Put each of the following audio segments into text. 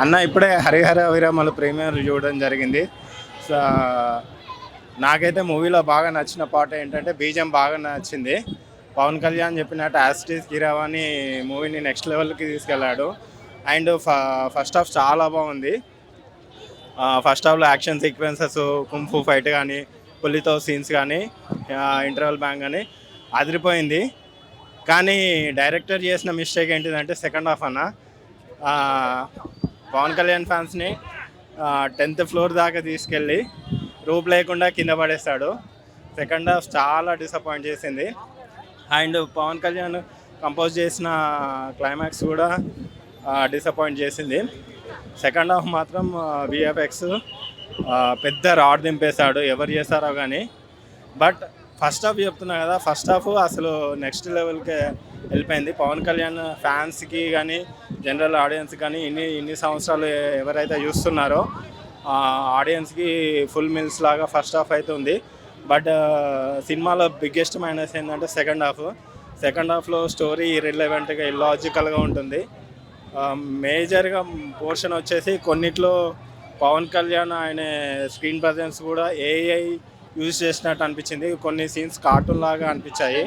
అన్న ఇప్పుడే హరిహర వీరమలు ప్రీమియర్ చూడడం జరిగింది. సో నాకైతే మూవీలో బాగా నచ్చిన పాట ఏంటంటే బీజం బాగా నచ్చింది. పవన్ కళ్యాణ్ చెప్పినట్టు యాస్టీస్ కీరవాణి మూవీని నెక్స్ట్ లెవెల్కి తీసుకెళ్ళాడు. అండ్ ఫస్ట్ హాఫ్ చాలా బాగుంది. ఫస్ట్ హాఫ్లో యాక్షన్ సీక్వెన్సెస్, కుంఫు ఫైట్ కానీ, పులితో సీన్స్ కానీ, ఇంటర్వల్ బ్యాంగ్ కానీ అదిరిపోయింది. కానీ డైరెక్టర్ చేసిన మిస్టేక్ ఏంటిదంటే సెకండ్ హాఫ్ అన్న పవన్ కళ్యాణ్ ఫ్యాన్స్ని 10th ఫ్లోర్ దాకా తీసుకెళ్ళి రూప్ లేకుండా కింద పడేస్తాడు. సెకండ్ హాఫ్ చాలా డిసప్పాయింట్ చేసింది. అండ్ పవన్ కళ్యాణ్ కంపోజ్ చేసిన క్లైమాక్స్ కూడా డిసప్పాయింట్ చేసింది. సెకండ్ హాఫ్ మాత్రం విఎఫ్ఎక్స్ పెద్ద రాడ్ దింపేశాడు, ఎవరు చేశారో కానీ. బట్ ఫస్ట్ హాఫ్ చెప్తున్నా కదా, ఫస్ట్ హాఫ్ అసలు నెక్స్ట్ లెవెల్కి వెళ్ళిపోయింది. పవన్ కళ్యాణ్ ఫ్యాన్స్కి కానీ జనరల్ ఆడియన్స్కి కానీ ఇన్ని సంవత్సరాలు ఎవరైతే చూస్తున్నారో ఆడియన్స్కి ఫుల్ మిల్స్ లాగా ఫస్ట్ హాఫ్ అయితే ఉంది. బట్ సినిమాలో బిగ్గెస్ట్ మైనస్ ఏంటంటే సెకండ్ హాఫ్లో స్టోరీ ఇర్రిలెవెంట్గా ఇల్లాజికల్గా ఉంటుంది. మేజర్గా పోర్షన్ వచ్చేసి కొన్నిట్లో పవన్ కళ్యాణ్ ఆయన స్క్రీన్ ప్రజెన్స్ కూడా ఏఐ యూజ్ చేసినట్టు అనిపించింది. కొన్ని సీన్స్ కార్టూన్ లాగా అనిపించాయి.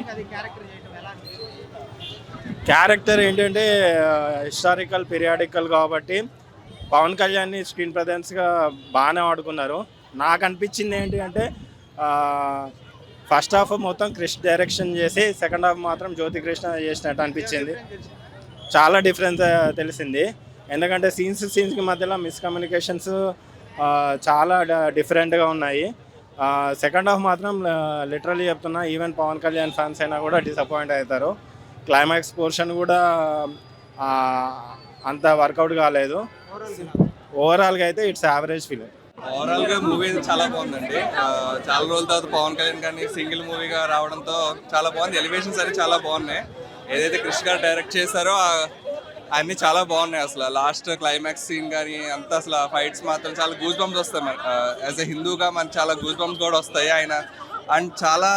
క్యారెక్టర్ ఏంటంటే హిస్టారికల్ పీరియాడికల్ కాబట్టి పవన్ కళ్యాణ్ని స్క్రీన్ ప్రజెన్స్గా బాగానే వాడుకున్నారు. నాకు అనిపించింది ఏంటి అంటే ఫస్ట్ హాఫ్ మొత్తం క్రిష్ డైరెక్షన్ చేసి సెకండ్ హాఫ్ మాత్రం జ్యోతి కృష్ణ చేసినట్టు అనిపించింది. చాలా డిఫరెన్స్ తెలిసింది. ఎందుకంటే సీన్స్కి మధ్యలో మిస్కమ్యూనికేషన్స్ చాలా డిఫరెంట్గా ఉన్నాయి. సెకండ్ హాఫ్ మాత్రం లిటరల్లీ చెప్తున్నా, ఈవెన్ పవన్ కళ్యాణ్ ఫ్యాన్స్ అయినా కూడా డిసప్పాయింట్ అవుతారు. క్లైమాక్స్ పోర్షన్ కూడా అంత వర్కౌట్ కాలేదు. ఓవరాల్గా అయితే ఇట్స్ యావరేజ్ ఫిలిం. ఓవరాల్గా మూవీ చాలా బాగుందండి. చాలా రోజుల తర్వాత పవన్ కళ్యాణ్ కానీ సింగిల్ మూవీగా రావడంతో చాలా బాగుంది. ఎలివేషన్స్ అన్ని చాలా బాగున్నాయి. ఏదైతే క్రిష్ గారు డైరెక్ట్ చేశారో అన్నీ చాలా బాగున్నాయి. అసలు లాస్ట్ క్లైమాక్స్ సీన్ కానీ అంతా అసలు ఫైట్స్ మాత్రం చాలా గూస్ బంప్స్ వస్తాయి. యాజ్ ఎ హిందూగా మనకి చాలా గూస్ బంప్స్ కూడా వస్తాయి. ఆయన అండ్ చాలా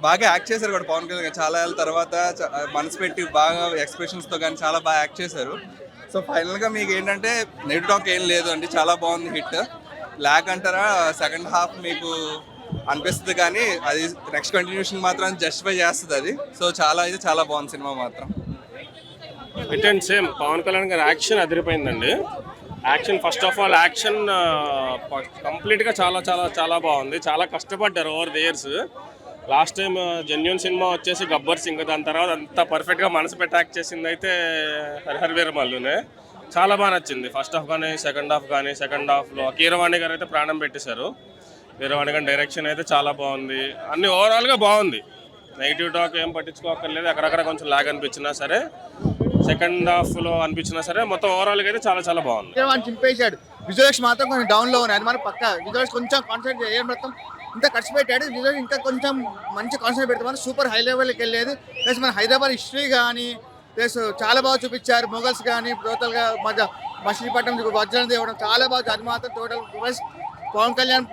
బాగా యాక్ట్ చేశారు కూడా పవన్ కళ్యాణ్. చాలా ఏళ్ళ తర్వాత మనసు పెట్టి బాగా ఎక్స్ప్రెషన్స్తో కానీ చాలా బాగా యాక్ట్ చేశారు. సో ఫైనల్గా మీకు ఏంటంటే నెగిటివ్ టాక్ ఏం లేదు అండి, చాలా బాగుంది. హిట్ ల్యాక్ అంటారా సెకండ్ హాఫ్ మీకు అనిపిస్తుంది, కానీ అది నెక్స్ట్ కంటిన్యూషన్ మాత్రం జస్టిఫై చేస్తుంది అది. సో చాలా బాగుంది సినిమా మాత్రం. Hit and same. Pawan Kalyan గారి యాక్షన్ అదిరిపోయిందండి. Action first of all action కంప్లీట్గా చాలా బాగుంది. చాలా కష్టపడ్డారు over the years. Last time genuine cinema వచ్చేసి గబ్బర్ సింగ్, దాని తర్వాత అంత పర్ఫెక్ట్గా మనసు పెట్టి యాక్ట్ చేసింది అయితే హరిహర వీరమల్లునే. చాలా బాగా నచ్చింది ఫస్ట్ హాఫ్ కానీ సెకండ్ హాఫ్ కానీ. సెకండ్ హాఫ్లో కీరవాణి గారు అయితే ప్రాణం పెట్టేశారు. కీరవాణి గారి డైరెక్షన్ అయితే చాలా బాగుంది. అన్ని ఓవరాల్గా బాగుంది. నెగిటివ్ టాక్ ఏం పట్టించుకోక్కర్లేదు. అక్కడక్కడ కొంచెం లాగ్ అనిపించినా సరే, సెకండ్ హాఫ్లో అనిపించినా సరే, మొత్తం ఓవరాల్గా అయితే చాలా బాగుంది. చింపేశాడు. విజువల్స్ మాత్రం కొంచెం డౌన్లో ఉన్నాయి. అది మనం పక్క విజువల్స్ కొంచెం కాన్సన్ట్రేట్ ఏం మొత్తం ఇంత ఖర్చు పెట్టాడు. విజువల్స్ ఇంకా కొంచెం మంచి కాన్సన్ట్రేట్ పెడితే మనం సూపర్ హై లెవెల్కి వెళ్ళేది. ప్లస్ మన హైదరాబాద్ హిస్టరీ కానీ ప్లస్ చాలా బాగా చూపించారు. మొఘల్స్ కానీ టోటల్గా మచిలీపట్నం వజ్రం తేవడం చాలా బాగా. అది మాత్రం total plus Pawan Kalyan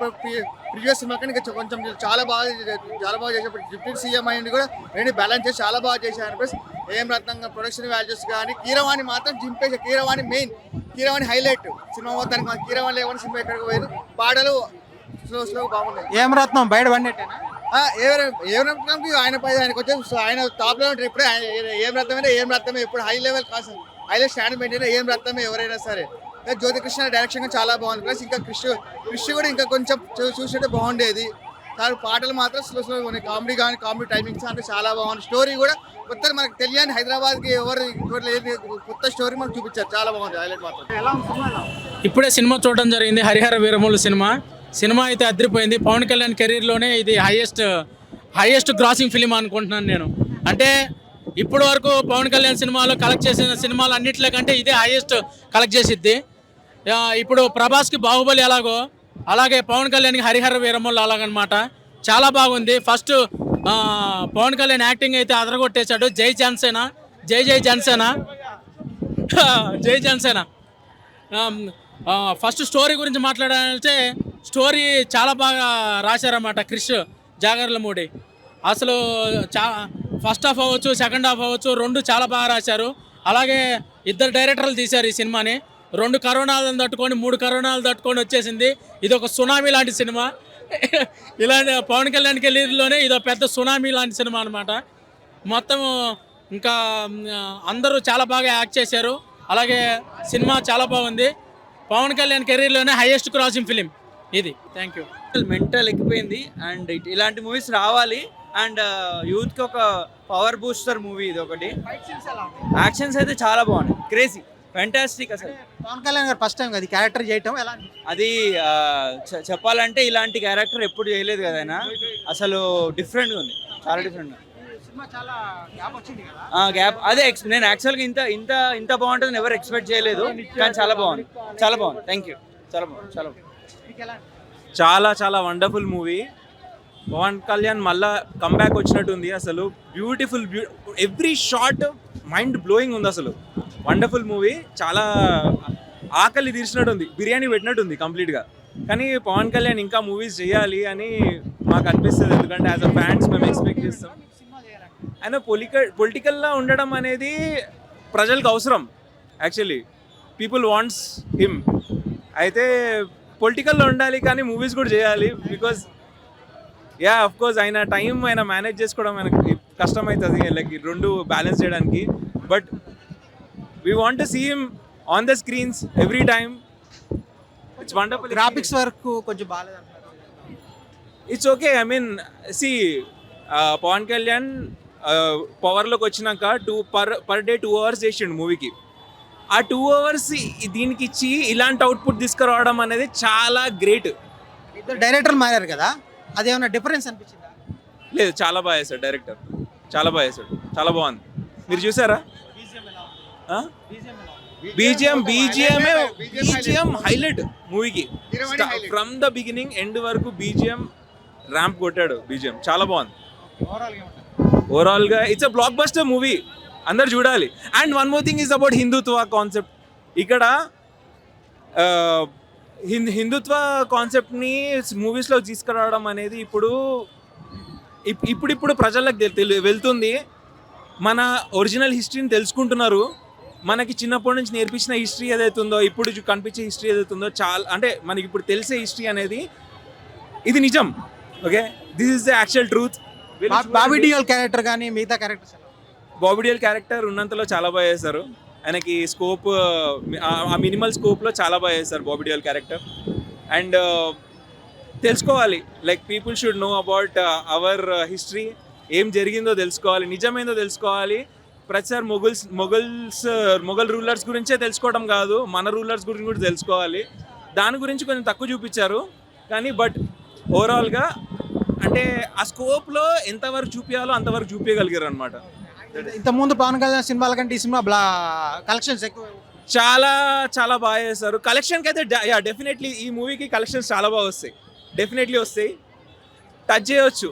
previous cinema కానీ కొంచెం చాలా బాగా చేశారు. డిప్యూటీ సీఎం అయ్యింది కూడా రెండు బ్యాలెన్స్ చేసి చాలా బాగా చేశారు. ప్లస్ ఏం రత్నంగా ప్రొడక్షన్ వాల్యూస్ కానీ కీరవాణి మాత్రం జింపేసి. Keeravani main, Keeravani highlight cinema మొత్తానికి. మన కీరవాణి లేకుండా సినిమా ఎక్కడికి పోయేది. పాటలు స్లో బాగున్నాయి. ఏం రత్నం బయట పడినట్టేనా? ఏం రత్నంకి ఆయనకు వచ్చేసి ఆయన టాప్లో ఉంటారు. ఇప్పుడే ఏం రత్నమే ఇప్పుడు హై లెవెల్ కాదు, హైలెట్ స్టాండర్డ్ మెయింటైన్ ఏం రత్నమే ఎవరైనా సరే. జ్యోతి కృష్ణ డైరెక్షన్ చాలా బాగుంది. ప్లస్ ఇంకా క్రిష్ కూడా ఇంకా కొంచెం చూసినట్టే బాగుండేది. కానీ పాటలు మాత్రం స్లో ఉన్నాయి. కామెడీ టైమింగ్స్ అంటే చాలా బాగుంది. స్టోరీ కూడా కొత్త మనకు తెలియని హైదరాబాద్కి ఎవరు కొత్త స్టోరీ మనకు చూపించారు. చాలా బాగుంది. హైలైట్ మాత్రం. ఇప్పుడే సినిమా చూడడం జరిగింది, హరిహర వీరమల్లు సినిమా అయితే అదిరిపోయింది. పవన్ కళ్యాణ్ కెరీర్లోనే ఇది హైయెస్ట్ గ్రాసింగ్ ఫిలిం అనుకుంటున్నాను నేను. అంటే ఇప్పటి వరకు పవన్ కళ్యాణ్ సినిమాలో కలెక్ట్ చేసిన సినిమాలు అన్నింటిలో కంటే ఇదే హైయెస్ట్ కలెక్ట్ చేసిద్ది. ఇప్పుడు ప్రభాస్కి బాహుబలి ఎలాగో అలాగే పవన్ కళ్యాణ్కి హరిహర వీరమల్లు అలాగనమాట. చాలా బాగుంది. ఫస్ట్ పవన్ కళ్యాణ్ యాక్టింగ్ అయితే అదరగొట్టేశాడు. జై జనసేన. ఫస్ట్ స్టోరీ గురించి మాట్లాడాలంటే స్టోరీ చాలా బాగా రాశారన్నమాట క్రిష్ జాగర్లమూడి. అసలు ఫస్ట్ హాఫ్ అవ్వచ్చు, సెకండ్ హాఫ్ అవ్వచ్చు, రెండు చాలా బాగా రాశారు. అలాగే ఇద్దరు డైరెక్టర్లు తీశారు ఈ సినిమాని. 2 కరోనాలను తట్టుకొని 3 కరోనాలు తట్టుకొని వచ్చేసింది. ఇది ఒక సునామీ లాంటి సినిమా. ఇలాంటి పవన్ కళ్యాణ్ కెరీర్లోనే ఇదో పెద్ద సునామీ లాంటి సినిమా అనమాట. మొత్తం ఇంకా అందరూ చాలా బాగా యాక్ట్ చేశారు. అలాగే సినిమా చాలా బాగుంది. పవన్ కళ్యాణ్ కెరీర్లోనే హైయెస్ట్ క్రాసింగ్ ఫిలిం ఇది. Thank you. మెంటల్ ఎక్కిపోయింది అండ్ ఇలాంటి మూవీస్ రావాలి అండ్ యూత్కి ఒక పవర్ బూస్టర్ మూవీ ఇది ఒకటి. యాక్షన్స్ అయితే చాలా బాగున్నాయి, క్రేజీ, ఫ్యాంటాస్టిక్. అసలు పవన్ కళ్యాణ్ గారు ఫస్ట్ టైం కదా క్యారెక్టర్ చేయటం ఎలా అది చెప్పాలంటే ఇలాంటి క్యారెక్టర్ ఎప్పుడు చేయలేదు కదా ఆయన. అసలు డిఫరెంట్గా ఉంది, చాలా డిఫరెంట్గా. సినిమా చాలా గ్యాప్ వచ్చింది కదా. గ్యాప్ అదే నేను యాక్చువల్గా ఇంత ఇంత ఇంత బాగుంటుంది ఎవరు ఎక్స్పెక్ట్ చేయలేదు, కానీ చాలా బాగుంది, చాలా బాగుంది. Thank you. చాలా బాగుంది, చాలా బాగుంది. మీకు ఎలా చాలా చాలా వండర్ఫుల్ మూవీ. పవన్ కళ్యాణ్ మళ్ళా కంబ్యాక్ వచ్చినట్టుంది. అసలు beautiful, every shot mind blowing ఉంది. అసలు వండర్ఫుల్ మూవీ. చాలా ఆకలి తీర్చినట్టుంది, బిర్యానీ పెట్టినట్టుంది కంప్లీట్గా. కానీ పవన్ కళ్యాణ్ ఇంకా మూవీస్ చేయాలి అని మాకు అనిపిస్తుంది. ఎందుకంటే యాజ్ అ ఫ్యాన్స్ మేము ఎక్స్పెక్ట్ చేస్తాం. ఆయన పొలిటికల్లా ఉండడం అనేది ప్రజలకు అవసరం. Actually people wants him. అయితే పొలిటికల్లో ఉండాలి కానీ మూవీస్ కూడా చేయాలి. బికాజ్ అఫ్ కోర్స్ ఆయన టైం ఆయన మేనేజ్ చేసుకోవడం మనకి కష్టమవుతుంది, లైక్ రెండు బ్యాలెన్స్ చేయడానికి. But we want to see him on the screens every time. It's wonderful. Graphics work కొంచెం బాగాలేదు అంటారు. It's okay. I mean see Pawan Kalyan పవర్లోకి వచ్చినాక పర్ డే 2 hours చేసిండు మూవీకి. ఆ 2 hours దీనికి ఇచ్చి ఇలాంటి అవుట్పుట్ తీసుకురావడం అనేది చాలా గ్రేట్. ఇద్దరు డైరెక్టర్లు మారారు కదా, అదేమన్నా డిఫరెన్స్ అనిపించిందా? లేదు, చాలా బాగా చేశాడు డైరెక్టర్, చాలా బాగా చేశాడు, చాలా బాగుంది. మీరు చూసారా? బీజిఎం హైలైట్ మూవీకి. ఫ్రమ్ ద బిగినింగ్ ఎండ్ వరకు బీజిఎం ర్యాంప్ కొట్టాడు. బీజిఎం చాలా బాగుంది. ఓవరాల్గా it's a block buster movie, అందరు చూడాలి. And one more thing is about Hindutva concept. ఇక్కడ హిందుత్వ కాన్సెప్ట్ని మూవీస్లో తీసుకురావడం అనేది ఇప్పుడు ప్రజలకు వెళ్తుంది. మన ఒరిజినల్ హిస్టరీని తెలుసుకుంటున్నారు. మనకి చిన్నప్పటి నుంచి నేర్పించిన హిస్టరీ ఏదైతే ఉందో, ఇప్పుడు కనిపించే హిస్టరీ ఏదైతే ఉందో, చాలా అంటే మనకి ఇప్పుడు తెలిసే హిస్టరీ అనేది ఇది నిజం. Okay, this is the actual truth. Bobby Deol character కానీ మిగతా క్యారెక్టర్స్ బాబీ డియోల్ క్యారెక్టర్ ఉన్నంతలో చాలా బాగా చేశారు. ఆయనకి స్కోప్, ఆ మినిమల్ స్కోప్లో చాలా బాగా చేశారు బాబీ డియోల్ క్యారెక్టర్. అండ్ తెలుసుకోవాలి, like people should know about our history. ఏం జరిగిందో తెలుసుకోవాలి, నిజమేందో తెలుసుకోవాలి. ప్రతిసారి మొఘల్ రూలర్స్ గురించే తెలుసుకోవడం కాదు, మన రూలర్స్ గురించి కూడా తెలుసుకోవాలి. దాని గురించి కొంచెం తక్కువ చూపించారు. కానీ బట్ ఓవరాల్గా అంటే ఆ స్కోప్లో ఎంతవరకు చూపించాలో అంతవరకు చూపించగలిగారు అనమాట. ఇంతకుముందు పవన్ కళ్యాణ్ సినిమాల కంటే ఈ సినిమా కలెక్షన్స్ ఎక్కువ, చాలా చాలా బాగా చేస్తారు. కలెక్షన్కి అయితే డెఫినెట్లీ ఈ మూవీకి కలెక్షన్స్ చాలా బాగా వస్తాయి, డెఫినెట్లీ వస్తాయి. టచ్ చేయవచ్చు,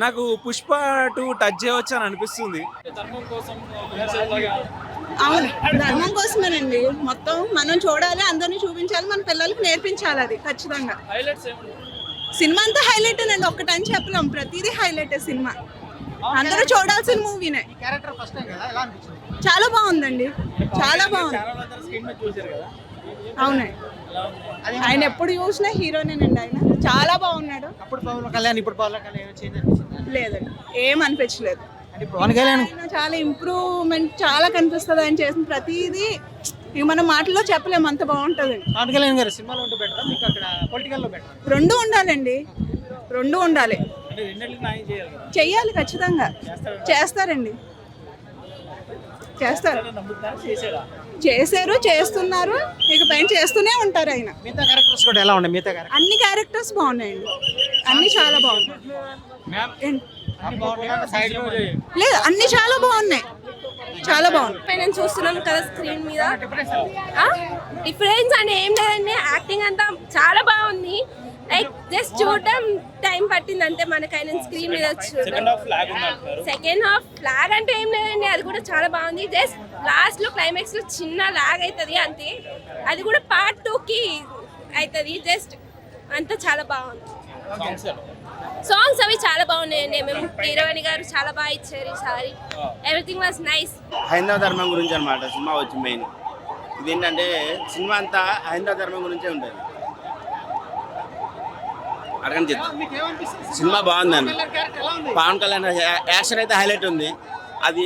నాకు పుష్ప 2 టచ్ చేయవచ్చు అని అనిపిస్తుంది. అవును, ధర్మం కోసమేనండి. మొత్తం మనం చూడాలి, అందరినీ చూపించాలి, మన పిల్లలకి నేర్పించాలి. అది ఖచ్చితంగా సినిమా అంతా హైలైట్ అండి. ఒక్కటని చెప్పలేం, ప్రతిదీ హైలైట్ సినిమా. అందరూ చూడాల్సిన మూవీనే. చాలా బాగుందండి, చాలా బాగుంది. అవునండి, ఆయన ఎప్పుడు చూసినా హీరోనేనండి. ఆయన చాలా బాగున్నాడు. అప్పుడు పవన్ కళ్యాణ్ ఇప్పుడు పవన్ కళ్యాణ్ చేంజ్ అనిపించింది? లేదండి, ఏం అనిపించలేదు. పవన్ కళ్యాణ్ చాలా ఇంప్రూవ్మెంట్ చాలా కనిపిస్తుంది. ఆయన చేసిన ప్రతిదీ ఇవి మన మాటల్లో చెప్పలేము, అంత బాగుంటుంది. పవన్ కళ్యాణ్ గారు సినిమాలో ఉంటే బెటరా, మీకు అక్కడ పొలిటికల్లో బెటరా? రెండు ఉండాలండి, రెండు ఉండాలి. చెయ్యాలి, ఖచ్చితంగా చేస్తారండి, చేస్తారు. చేశారు, చేస్తున్నారు, ఇక పైన చేస్తూనే ఉంటారు. ఆయన మిగతా క్యారెక్టర్స్ కూడా ఎలా ఉన్నాయి? మిగతా క్యారెక్టర్స్ అన్ని క్యారెక్టర్స్ బాగున్నాయండి, అన్ని చాలా బాగున్నాయి. లేదు, అన్ని చాలా బాగున్నాయి, చాలా బాగుంది. నేను చూస్తున్నాం కదా స్క్రీన్ మీద. డిఫరెన్స్ అని ఏం లేదండి, యాక్టింగ్ అంతా చాలా బాగుంది. లైక్ జస్ట్ చూడటం టైం పట్టింది అంతే మనకైనా స్క్రీన్ మీద. సెకండ్ హాఫ్ ఫ్లాగ్ అంటే ఏం లేదండి, అది కూడా చాలా బాగుంది. జస్ట్ లాస్ట్ లో క్లైమాక్స్ లో చిన్న లాగ్ అవుతుంది అంతే, అది కూడా పార్ట్ 2కి అవుతుంది. జస్ట్ అంతా చాలా బాగుంది. సాంగ్స్ అవి చాలా బాగున్నాయండి. మేము కీరవాణి గారు చాలా బాగా ఇచ్చారు ఈసారి. Everything was nice. హైందవ ధర్మం గురించి అనమాట సినిమా వచ్చి మెయిన్. ఇది ఏంటంటే సినిమా అంతా హైందవ ధర్మం గురించే ఉంటుంది. అడగండి సినిమా బాగుందండి. పవన్ కళ్యాణ్ యాక్షన్ అయితే హైలైట్ ఉంది. అది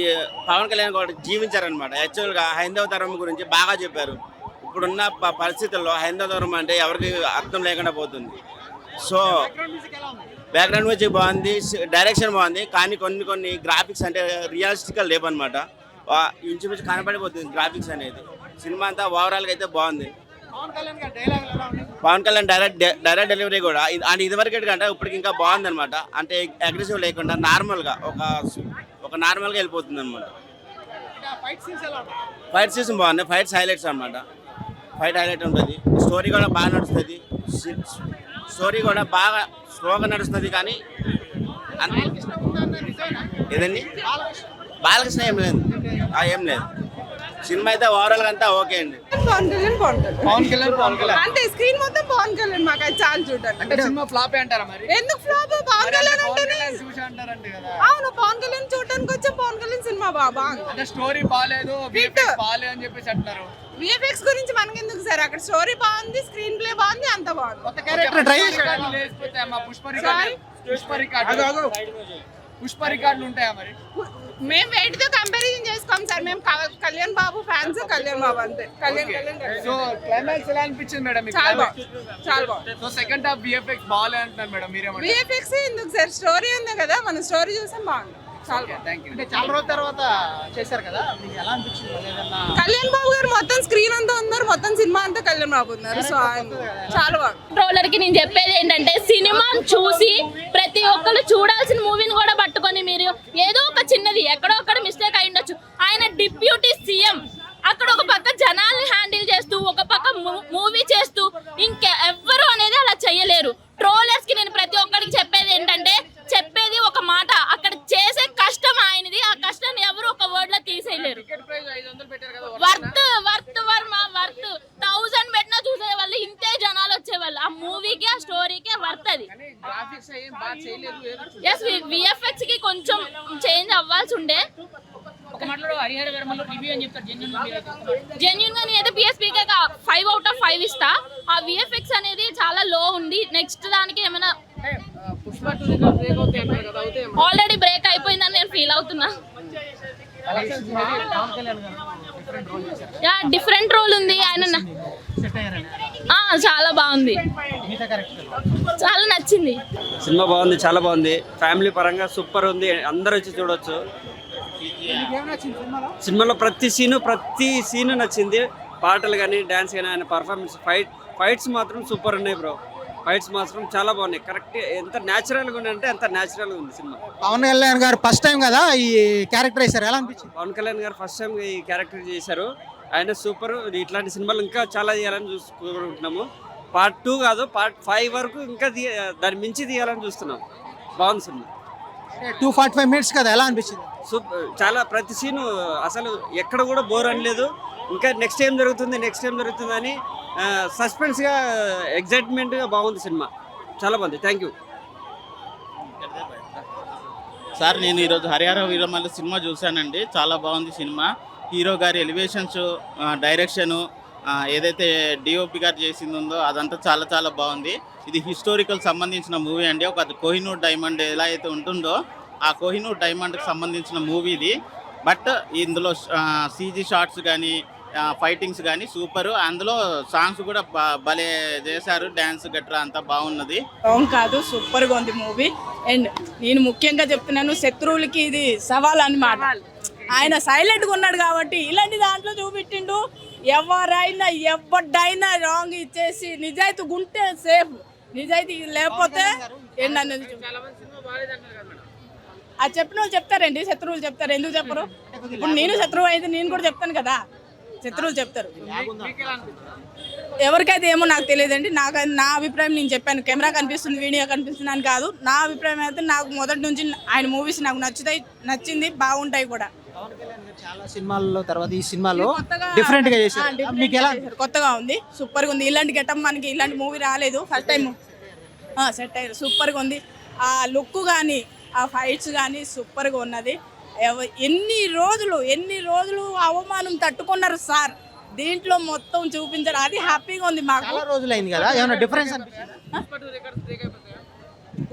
పవన్ కళ్యాణ్ కూడా జీవించారనమాట. యాక్చువల్గా హైందవ ధర్మం గురించి బాగా చెప్పారు. ఇప్పుడున్న పరిస్థితుల్లో హైందవ ధర్మం అంటే ఎవరికి అర్థం లేకుండా పోతుంది. సో బ్యాక్గ్రౌండ్ మ్యూజిక్ బాగుంది, డైరెక్షన్ బాగుంది, కానీ కొన్ని గ్రాఫిక్స్ అంటే రియలిస్టిక్గా లేవన్నమాట. ఇంచుమించు కనపడిపోతుంది గ్రాఫిక్స్ అనేది. సినిమా అంతా ఓవరాల్గా అయితే బాగుంది. పవన్ కళ్యాణ్ డైరెక్ట్ డెలివరీ కూడా అండ్ ఇదివరకు కంటే ఇప్పటికి ఇంకా బాగుంది అనమాట. అంటే అగ్రెసివ్ లేకుండా నార్మల్గా ఒక నార్మల్గా వెళ్ళిపోతుంది అనమాట. ఫైట్ సీన్స్ బాగుంది, ఫైట్స్ హైలైట్స్ అనమాట. ఫైట్ హైలైట్ ఉంటుంది. స్టోరీ కూడా బాగా నడుస్తుంది. స్టోరీ కూడా బాగా స్లోగా నడుస్తుంది. కానీ ఏదండి బాలకృష్ణ ఏం లేదు. సినిమా అయితే ఓవరాల్ అంతా ఓకే అండి. పవన్ కళ్యాణ్ అంటే స్క్రీన్ మొత్తం పవన్ కళ్యాణ్ మాకు అది చాలా చూడండి. సినిమా ఫ్లాప్ అంటారా మరి? ఎందుకు ఫ్లాప్? పవన్ కళ్యాణ్ అవును, పవన్ కళ్యాణ్ చూడడానికి వచ్చే పవన్ కళ్యాణ్ సినిమా బాగుంది. అంటే స్టోరీ బాగాలేదు అని చెప్పేసి అంటున్నారు. విఎఫ్ఎక్స్ గురించి మనకెందుకు సార్, అక్కడ స్టోరీ బాగుంది, స్క్రీన్ ప్లే బాగుంది, అంత బాగుంది. పుష్ప రికార్డులు ఉంటాయా మరి? మేము వెయిట్ తో కంపారిజన్ చేసుకోం సార్. మేము కళ్యాణ్ బాబు ఫ్యాన్స్, కళ్యాణ్ బాబు అంతే. కళ్యాణ్ సో క్లైమాక్స్ ఎలా అనిపించింది మేడం? చాలా బాగుంది. సో సెకండ్ హాఫ్ విఎఫ్ఎక్స్ బాగాలే అంటున్నారు మేడం, మీరేమంటారు? విఎఫ్ఎక్స్ ఎందుకు సార్, స్టోరీ ఉంది కదా, మన స్టోరీ చూసాం బాగుంది. అంటే చాలా రోజుల తర్వాత చేశారు కదా, మీకు ఎలా అనిపించింది? కళ్యాణ్ బాబు గారు మొత్తం స్క్రీన్ అంతా ఉన్నారు, మొత్తం సినిమా అంతా కళ్యాణ్ బాబు ఉన్నారు. సో చాలా బాగుంది. ట్రోలర్ కి నేను చెప్పేది ఏంటంటే, సినిమాను చూసి ప్రతి ఒక్కరు చూడాల్సిన మూవీని కూడా పట్టుకొని మీరు ఏదో ఒక చిన్నది ఎక్కడో ఒక్కడ మిస్టేక్ అయి ఉండొచ్చు. ఆయన డిప్యూటీ సీఎం, అక్కడ ఒక పక్క జనాల్ని హ్యాండిల్ చేస్తూ ఒక పక్క మూవీ చేస్తూ ఇంకెవ్వరు అనేది అలా చేయలేరు. ట్రోలర్స్ కి నేను ప్రతి ఒక్కరికి చెప్పేది ఏంటంటే, చెప్పేది ఒక మాట, అక్కడ చేసే కష్టం ఆయనది, ఆ కష్టాన్ని ఎవరు ఒక వర్డ్ లో తీసేయలేరు. వర్త్ 1000 పెట్టినా చూసే వాళ్ళు ఇంతే జనాలు వచ్చేవాళ్ళు. ఆ మూవీకి ఆ స్టోరీకి వర్త్ అది. ఎస్, విఎఫ్ఎక్స్ కి కొంచెం చేంజ్ అవ్వాల్సి ఉండే. జెన్యూన్ గా నేనైతే పిఎస్పీకే 5 out of 5 ఇస్తా. ఆ విఎఫ్ఎక్స్ అనేది చాలా లో ఉంది. నెక్స్ట్ దానికి ఏమైనా ఆల్రెడీ బ్రేక్ అయిపోయిందని నేను ఫీల్ అవుతున్నా. డిఫరెంట్ రోల్ ఉంది ఆయన. చాలా బాగుంది, చాలా నచ్చింది. సినిమా బాగుంది, చాలా బాగుంది. ఫ్యామిలీ పరంగా సూపర్ ఉంది, అందరూ వచ్చి చూడొచ్చు. సినిమాలో ప్రతి సీను నచ్చింది. పాటలు కానీ డ్యాన్స్ కానీ ఆయన పర్ఫార్మెన్స్, ఫైట్స్ మాత్రం సూపర్ ఉన్నాయి బ్రో. ఫైట్స్ మాత్రం చాలా బాగున్నాయి. కరెక్ట్ ఎంత న్యాచురల్గా ఉన్నాయంటే అంత న్యాచురల్గా ఉంది సినిమా. పవన్ కళ్యాణ్ గారు ఫస్ట్ టైం కదా ఈ క్యారెక్టర్ వేశారు, ఎలా అనిపించింది? పవన్ కళ్యాణ్ గారు ఫస్ట్ టైం ఈ క్యారెక్టర్ చేశారు. ఆయన సూపర్. ఇట్లాంటి సినిమాలు ఇంకా చాలా తీయాలని చూసుకుంటున్నాము. పార్ట్ 2 కాదు, పార్ట్ 5 వరకు ఇంకా దాన్ని మించి తీయాలని చూస్తున్నాం. బాగుంది సినిమా. 245 minutes కదా, ఎలా అనిపించింది? సూపర్. చాలా ప్రతి సీను అసలు ఎక్కడ కూడా బోర్ అనలేదు. ఇంకా నెక్స్ట్ ఏం జరుగుతుంది అని సస్పెన్స్గా, ఎగ్జైట్మెంట్గా బాగుంది సినిమా. చాలా బాగుంది. Thank you sir. నేను ఈరోజు హరిహర వీరమల్లు సినిమా చూశానండి. చాలా బాగుంది సినిమా. హీరో గారి ఎలివేషన్స్, డైరెక్షను, ఏదైతే డిఓపి గారు చేసింది ఉందో అదంతా చాలా చాలా బాగుంది. ఇది హిస్టారికల్ సంబంధించిన మూవీ అండి. ఒక కోహినూర్ డైమండ్ ఎలా అయితే ఉంటుందో ఆ కోహినూర్ డైమండ్కి సంబంధించిన మూవీ ఇది. బట్ ఇందులో సీజీ షాట్స్ కానీ ఫైటింగ్స్ కానీ సూపరు. అందులో సాంగ్స్ కూడా భలే చేశారు. డ్యాన్స్ గట్రా అంతా బాగున్నది. అవును కాదు, సూపర్గా ఉంది మూవీ. అండ్ నేను ముఖ్యంగా చెప్తున్నాను, శత్రువులకి ఇది సవాల్ అన్నమాట. ఆయన సైలెంట్గా ఉన్నాడు కాబట్టి ఇలాంటి దాంట్లో చూపెట్టిండు. ఎవరైనా రాంగ్ ఇచ్చేసి నిజాయితీ ఉంటే సేఫ్, నిజాయితీ లేకపోతే ఏంటన్నది అది చెప్పిన వాళ్ళు చెప్తారండి. శత్రువులు చెప్తారు, ఎందుకు చెప్పరు? ఇప్పుడు నేను శత్రువు అయితే నేను కూడా చెప్తాను కదా, శత్రువులు చెప్తారు. ఎవరికైతే ఏమో నాకు తెలియదండి. నా అభిప్రాయం నేను చెప్పాను. కెమెరా కనిపిస్తుంది, వీడియో కనిపిస్తుంది అని కాదు. నా అభిప్రాయం అయితే నాకు మొదటి నుంచి ఆయన మూవీస్ నాకు నచ్చింది, బాగుంటాయి కూడా. చాలా సినిమాల్లో తర్వాత ఈ సినిమాలో డిఫరెంట్ గా చేశారు. మీకు ఎలా? కొత్తగా ఉంది, సూపర్ గా ఉంది. ఇలాంటి గెటప్ మనకి ఇలాంటి మూవీ రాలేదు, ఫస్ట్ టైం సెట్ అయ్యారు. సూపర్ గా ఉంది. ఆ లుక్ కానీ ఆ ఫైట్స్ కానీ సూపర్ గా ఉన్నది. ఎన్ని రోజులు అవమానం తట్టుకున్నారు సార్. దీంట్లో మొత్తం చూపించారు, అది హ్యాపీగా ఉంది మాకు. చాలా రోజులు అయింది కదా, ఏమైనా డిఫరెన్స్ అనిపించింది?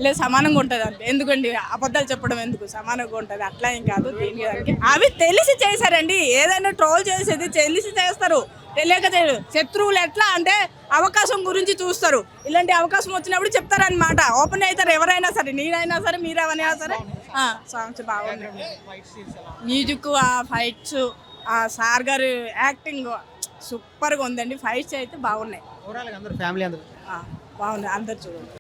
లేదు సమానంగా ఉంటుంది అంటే ఎందుకండి అబద్ధాలు చెప్పడం ఎందుకు, సమానంగా ఉంటుంది అట్లా ఏం కాదు. దీనికి దానికి అవి తెలిసి చేశారండి, ఏదైనా ట్రోల్ చేసేది తెలిసి చేస్తారు, తెలియక చేయరు. శత్రువులు ఎట్లా అంటే అవకాశం గురించి చూస్తారు, ఇలాంటి అవకాశం వచ్చినప్పుడు చెప్తారనమాట, ఓపెన్ అవుతారు ఎవరైనా సరే, నేనైనా సరే మీరేమైనా సరే. సాంగ్స్ బాగున్నాయి, మ్యూజిక్, ఆ ఫైట్స్, ఆ సార్ గారు యాక్టింగ్ సూపర్గా ఉందండి. ఫైట్స్ అయితే బాగున్నాయి, ఓవరాల్గా అందరూ ఫ్యామిలీ అందరూ బాగున్నాయి, అందరు చూడండి.